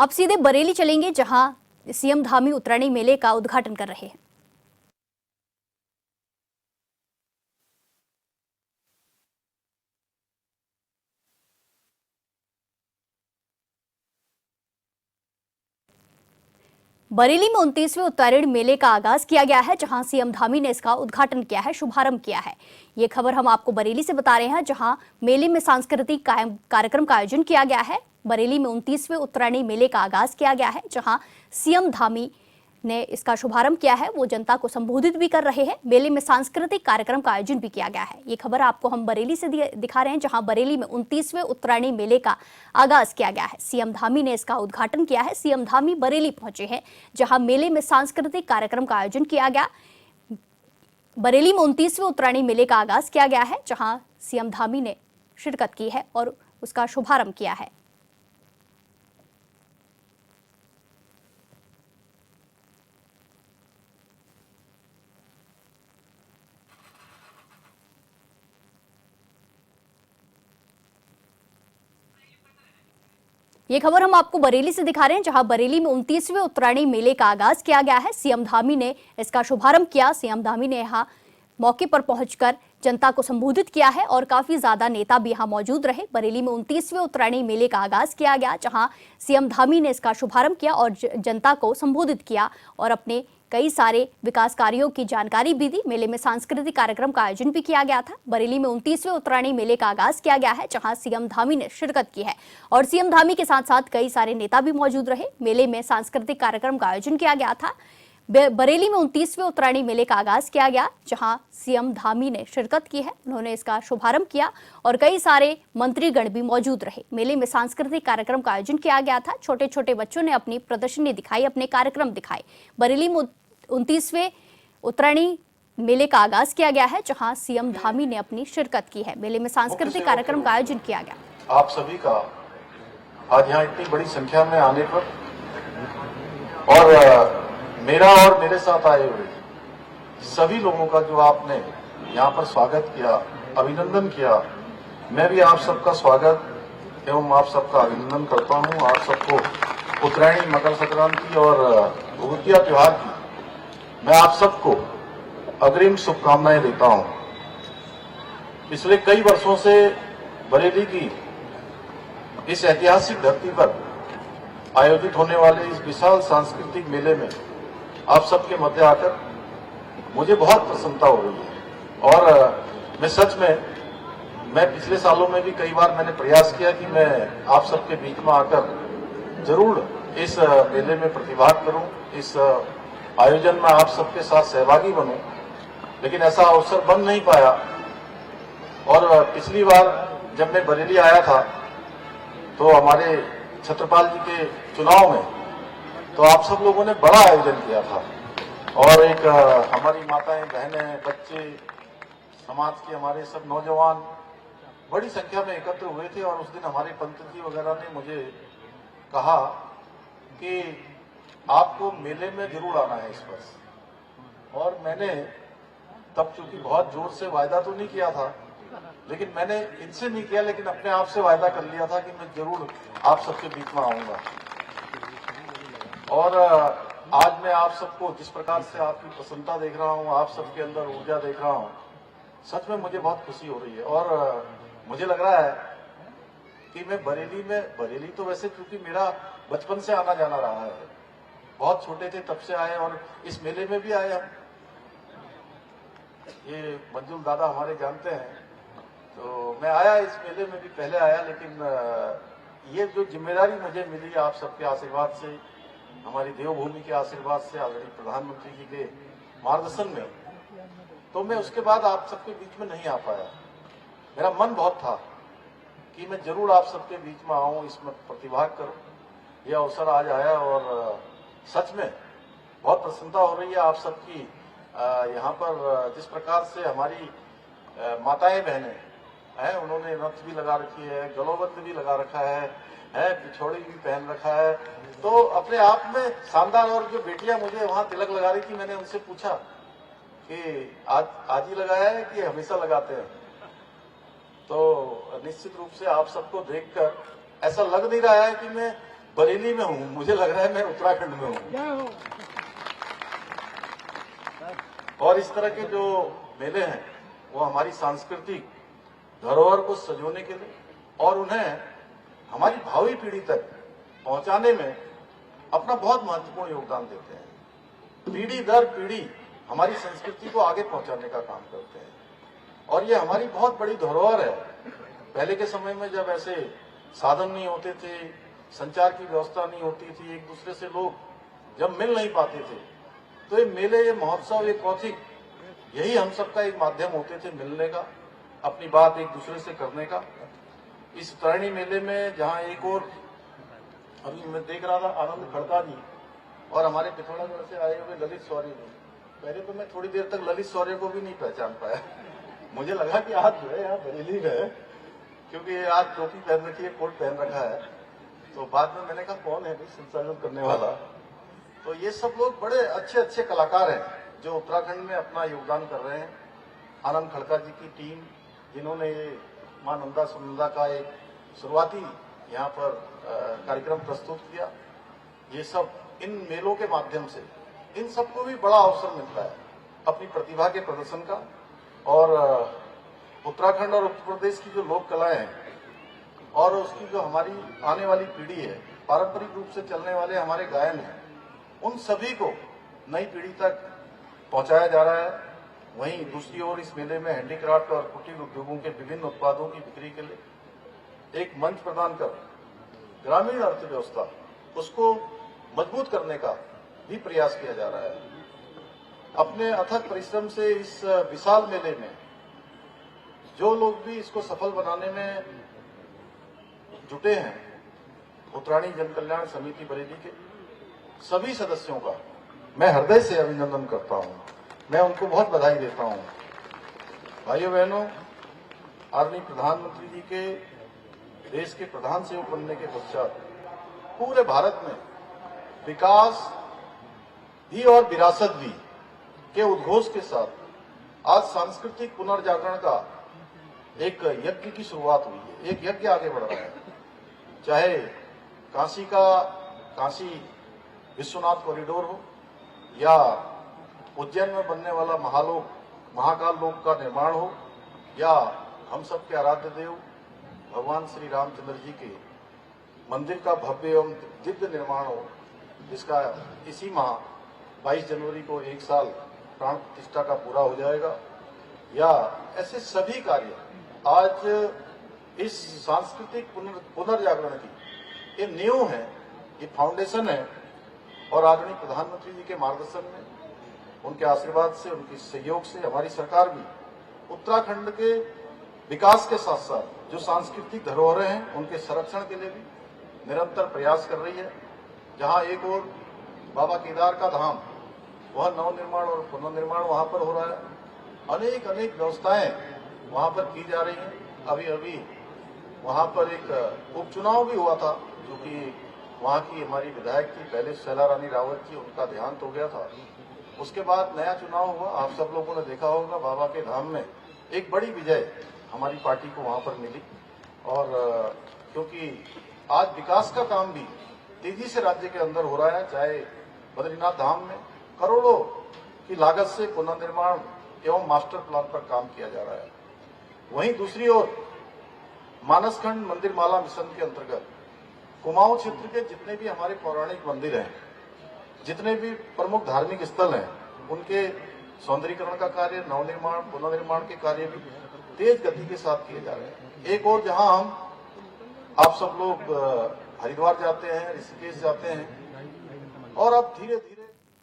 अब सीधे बरेली चलेंगे, जहां सीएम धामी उत्तरायणी मेले का उद्घाटन कर रहे हैं। बरेली में 29वें उत्तरायणी मेले का आगाज किया गया है, जहां सीएम धामी ने इसका उद्घाटन किया है, शुभारंभ किया है। ये खबर हम आपको बरेली से बता रहे हैं, जहां मेले में सांस्कृतिक कार्यक्रम का आयोजन किया गया है। बरेली में 29वें उत्तरायणी मेले का आगाज किया गया है, जहां सीएम धामी ने इसका शुभारंभ किया है। वो जनता को संबोधित भी कर रहे हैं। मेले में सांस्कृतिक कार्यक्रम का आयोजन भी किया गया है। ये खबर आपको हम बरेली से दिखा रहे हैं, जहां बरेली में 29वें उत्तरायणी मेले का आगाज किया गया है। सीएम धामी ने इसका उद्घाटन किया है। सीएम धामी बरेली पहुंचे हैं, जहां मेले में सांस्कृतिक कार्यक्रम का आयोजन किया गया। बरेली में 29वें उत्तरायणी मेले का आगाज किया गया है, जहां सीएम धामी ने शिरकत की है और उसका शुभारंभ किया है। ये खबर हम आपको बरेली से दिखा रहे हैं, जहां बरेली में 29वें उत्तरायणी मेले का आगाज किया गया है। सीएम धामी ने इसका शुभारंभ किया। सीएम धामी ने यहां मौके पर पहुंचकर जनता को संबोधित किया है और काफी ज्यादा नेता भी यहां मौजूद रहे। बरेली में 29वें उत्तरायणी मेले का आगाज किया गया, जहां सीएम धामी ने इसका शुभारंभ किया और जनता को संबोधित किया और अपने कई सारे विकास कार्यों की जानकारी भी दी। मेले में सांस्कृतिक कार्यक्रम का आयोजन भी किया गया था। बरेली में 29वें उत्तरायणी मेले का आगाज किया गया है, जहां सीएम धामी ने शिरकत की है और सीएम धामी के साथ साथ कई सारे नेता भी मौजूद रहे। मेले में सांस्कृतिक कार्यक्रम का आयोजन किया गया था। बरेली में 29वें उत्तरायणी मेले का आगाज किया गया, जहां सीएम धामी ने शिरकत की है। उन्होंने इसका शुभारंभ किया और कई सारे मंत्रीगण भी मौजूद रहे। मेले में सांस्कृतिक कार्यक्रम का आयोजन किया गया था। छोटे छोटे बच्चों ने अपनी प्रदर्शनी दिखाई, अपने कार्यक्रम दिखाए। बरेली में 29वें उत्तरायणी मेले का आगाज किया गया है, जहां सीएम धामी ने अपनी शिरकत की है। मेले में सांस्कृतिक कार्यक्रम का आयोजन किया गया। आप सभी का आज यहाँ इतनी बड़ी संख्या में आने पर और मेरा और मेरे साथ आए हुए सभी लोगों का जो आपने यहाँ पर स्वागत किया, अभिनंदन किया, मैं भी आप सबका स्वागत एवं आप सबका अभिनंदन करता हूँ। आप सबको उत्तरायणी, मकर संक्रांति और भूतिया त्योहार की मैं आप सबको अग्रिम शुभकामनाएं देता हूं। पिछले कई वर्षों से बरेली की इस ऐतिहासिक धरती पर आयोजित होने वाले इस विशाल सांस्कृतिक मेले में आप सबके मध्य आकर मुझे बहुत प्रसन्नता हो रही है और मैं सच में पिछले सालों में भी कई बार मैंने प्रयास किया कि मैं आप सबके बीच में आकर जरूर इस मेले में प्रतिभाग करूं, इस आयोजन में आप सबके साथ सहभागी बनूं, लेकिन ऐसा अवसर बन नहीं पाया। और पिछली बार जब मैं बरेली आया था तो हमारे छत्रपाल जी के चुनाव में तो आप सब लोगों ने बड़ा आयोजन किया था और एक हमारी माताएं, बहनें, बच्चे, समाज के हमारे सब नौजवान बड़ी संख्या में एकत्र हुए थे और उस दिन हमारे पंत जी वगैरह ने मुझे कहा कि आपको मेले में जरूर आना है इस वर्ष। और मैंने तब चूंकि बहुत जोर से वायदा तो नहीं किया था, लेकिन मैंने इनसे नहीं किया, लेकिन अपने आप से वायदा कर लिया था कि मैं जरूर आप सबके बीच में आऊंगा। और आज मैं आप सबको जिस प्रकार से आपकी प्रसन्नता देख रहा हूं, आप सबके अंदर ऊर्जा देख रहा हूं, सच में मुझे बहुत खुशी हो रही है। और मुझे लग रहा है कि मैं बरेली तो वैसे क्योंकि मेरा बचपन से आना जाना रहा है, बहुत छोटे थे तब से आए और इस मेले में भी आए हम। ये मंजुल दादा हमारे जानते हैं, तो मैं आया इस मेले में भी पहले आया, लेकिन ये जो जिम्मेदारी मुझे मिली आप सबके आशीर्वाद से, हमारी देवभूमि के आशीर्वाद से, आदरणीय प्रधानमंत्री जी के मार्गदर्शन में, तो मैं उसके बाद आप सबके बीच में नहीं आ पाया। मेरा मन बहुत था कि मैं जरूर आप सबके बीच में आऊं, इसमें प्रतिभाग करूं। यह अवसर आज आया और सच में बहुत प्रसन्नता हो रही है आप सबकी। यहाँ पर जिस प्रकार से हमारी माताएं बहनें हैं, उन्होंने नथ भी लगा रखी है, गलोबंद भी लगा रखा है, पिछौड़ी भी पहन रखा है, तो अपने आप में शानदार। और जो बेटियां मुझे वहां तिलक लगा रही थी, मैंने उनसे पूछा कि आज ही लगाया है कि हमेशा लगाते हैं? तो निश्चित रूप से आप सबको देखकर ऐसा लग नहीं रहा है कि मैं बरेली में हूँ, मुझे लग रहा है मैं उत्तराखंड में हूँ। और इस तरह के जो मेले हैं वो हमारी सांस्कृतिक धरोहर को सजोने के लिए और उन्हें हमारी भावी पीढ़ी तक पहुंचाने में अपना बहुत महत्वपूर्ण योगदान देते हैं। पीढ़ी दर पीढ़ी हमारी संस्कृति को आगे पहुंचाने का काम करते हैं और ये हमारी बहुत बड़ी धरोहर है। पहले के समय में जब ऐसे साधन नहीं होते थे, संचार की व्यवस्था नहीं होती थी, एक दूसरे से लोग जब मिल नहीं पाते थे, तो ये मेले, ये महोत्सव, ये कौथिक, यही हम सबका एक माध्यम होते थे मिलने का, अपनी बात एक दूसरे से करने का। इस उत्तरायणी मेले में जहाँ एक और अभी मैं देख रहा था आनंद खड़का जी और हमारे पिथौरागढ़ से आए हुए ललित शौर्य जी, पहले तो मैं थोड़ी देर तक ललित शौर्य को भी नहीं पहचान पाया। मुझे लगा कि आज जो है यहाँ बरेली में है, क्योंकि आज टोपी पहन रखी है, कोट पहन रखा है। तो बाद में मैंने कहा कौन है भाई संचालन करने वाला। तो ये सब लोग बड़े अच्छे अच्छे कलाकार हैं जो उत्तराखंड में अपना योगदान कर रहे हैं। आनंद खड़का जी की टीम, जिन्होंने ये मां नंदा सुनंदा का एक शुरुआती यहाँ पर कार्यक्रम प्रस्तुत किया, ये सब इन मेलों के माध्यम से इन सबको भी बड़ा अवसर मिलता है अपनी प्रतिभा के प्रदर्शन का। और उत्तराखंड और उत्तर प्रदेश की जो लोक कलाएं हैं और उसकी जो हमारी आने वाली पीढ़ी है, पारंपरिक रूप से चलने वाले हमारे गायन हैं, उन सभी को नई पीढ़ी तक पहुंचाया जा रहा है। वहीं दूसरी ओर इस मेले में हैंडीक्राफ्ट और कुटीर उद्योगों के विभिन्न उत्पादों की बिक्री के लिए एक मंच प्रदान कर ग्रामीण अर्थव्यवस्था उसको मजबूत करने का भी प्रयास किया जा रहा है। अपने अथक परिश्रम से इस विशाल मेले में जो लोग भी इसको सफल बनाने में जुटे हैं, उत्तरायणी जन कल्याण समिति बरेली के सभी सदस्यों का मैं हृदय से अभिनंदन करता हूं। मैं उनको बहुत बधाई देता हूं। भाइयों बहनों, आदरणीय प्रधानमंत्री जी के देश के प्रधान सेवक बनने के पश्चात पूरे भारत में विकास भी और विरासत भी के उद्घोष के साथ आज सांस्कृतिक पुनर्जागरण का एक यज्ञ की शुरुआत हुई है। एक यज्ञ आगे बढ़ रहा है। चाहे काशी विश्वनाथ कॉरिडोर हो या उज्जैन में बनने वाला महाकाल लोक का निर्माण हो या हम सबके आराध्य देव भगवान श्री रामचंद्र जी के मंदिर का भव्य एवं दिव्य निर्माण हो, जिसका इसी माह 22 जनवरी को 1 साल प्राण प्रतिष्ठा का पूरा हो जाएगा, या ऐसे सभी कार्य आज इस सांस्कृतिक पुनर्जागरण की ये नींव है, ये फाउंडेशन है। और आदरणीय प्रधानमंत्री जी के मार्गदर्शन में, उनके आशीर्वाद से, उनके सहयोग से हमारी सरकार भी उत्तराखंड के विकास के साथ साथ जो सांस्कृतिक धरोहरें हैं उनके संरक्षण के लिए भी निरंतर प्रयास कर रही है। जहां एक और बाबा केदार का धाम, वह नवनिर्माण और पुनर्निर्माण वहां पर हो रहा है। अनेक व्यवस्थाएं वहां पर की जा रही हैं। अभी वहां पर एक उपचुनाव भी हुआ था, जो कि वहां की हमारी विधायक थी पहले शैला रानी रावत जी, उनका देहांत हो गया था। उसके बाद नया चुनाव हुआ। आप सब लोगों ने देखा होगा, बाबा के धाम में एक बड़ी विजय हमारी पार्टी को वहां पर मिली। और क्योंकि आज विकास का काम भी तेजी से राज्य के अंदर हो रहा है, चाहे बद्रीनाथ धाम में करोड़ों की लागत से पुनर्निर्माण एवं मास्टर प्लान पर काम किया जा रहा है। वहीं दूसरी ओर मानसखंड मंदिर माला मिशन के अंतर्गत कुमाऊं क्षेत्र के जितने भी हमारे पौराणिक मंदिर हैं, जितने भी प्रमुख धार्मिक स्थल हैं, उनके सौंदर्यीकरण का कार्य, नवनिर्माण पुनर्निर्माण के कार्य भी तेज गति के साथ किए जा रहे हैं। एक और जहां आप सब लोग हरिद्वार जाते हैं, ऋषिकेश जाते हैं, और अब धीरे धीरे